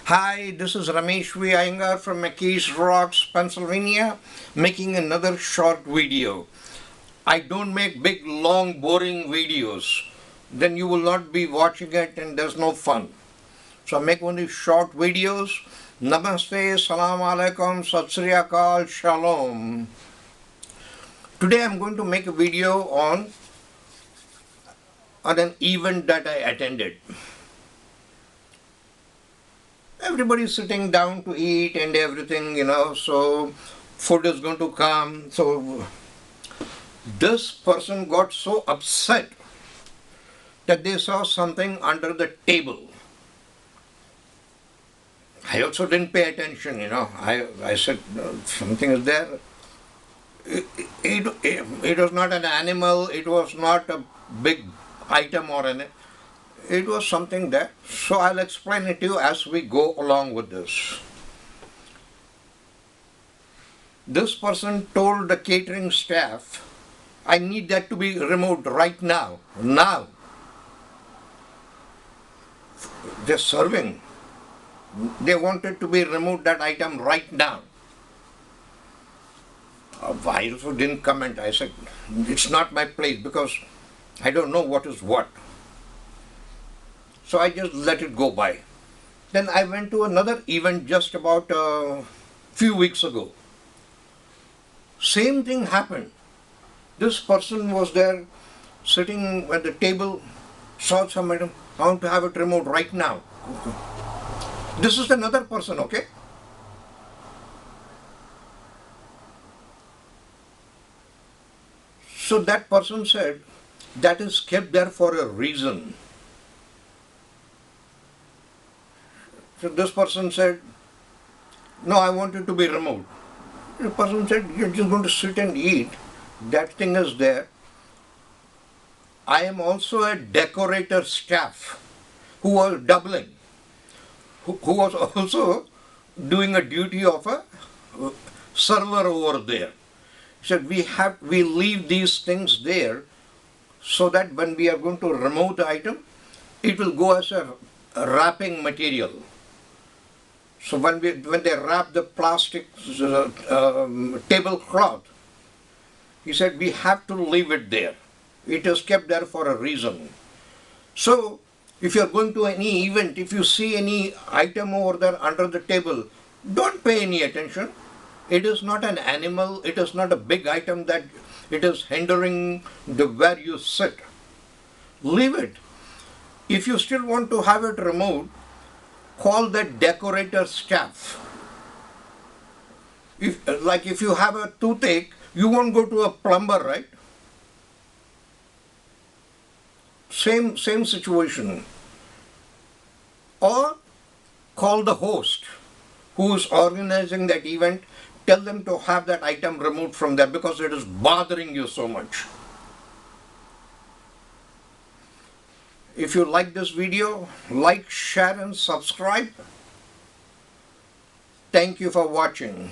Hi, this is Ramesh V. Iyengar from McKees Rocks, Pennsylvania, making another short video. I don't make big, long, boring videos. Then you will not be watching it and there's no fun. So I make only short videos. Namaste, Salam Alaikum, Sat Sri Akal, Shalom. Today I'm going to make a video on an event that I attended. Everybody's sitting down to eat and everything, so food is going to come. So this person got so upset that they saw something under the table. I also didn't pay attention, I said, something is there. It was not an animal, it was not a big item or anything. It was something there. So I'll explain it to you as we go along with this. This person told the catering staff, I need that to be removed right now. Now. They're serving. They wanted to be removed, that item, right now. I also didn't comment. I said, it's not my place because I don't know what is what. So I just let it go by. Then I went to another event just about a few weeks ago. Same thing happened. This person was there sitting at the table, saw some item, I want to have it removed right now. Okay. This is another person, okay? So that person said, that is kept there for a reason. So this person said, no, I want it to be removed. The person said, you're just going to sit and eat. That thing is there. I am also a decorator staff who was doubling, who was also doing a duty of a server over there. He said, we leave these things there so that when we are going to remove the item, it will go as a wrapping material. So when they wrap the plastic tablecloth, he said, we have to leave it there. It is kept there for a reason. So if you are going to any event, if you see any item over there under the table, don't pay any attention. It is not an animal. It is not a big item that it is hindering where you sit. Leave it. If you still want to have it removed, call that decorator staff. If you have a toothache, you won't go to a plumber, right? Same situation. Or call the host who is organizing that event, tell them to have that item removed from there because it is bothering you so much. If you like this video, like, share and subscribe. Thank you for watching.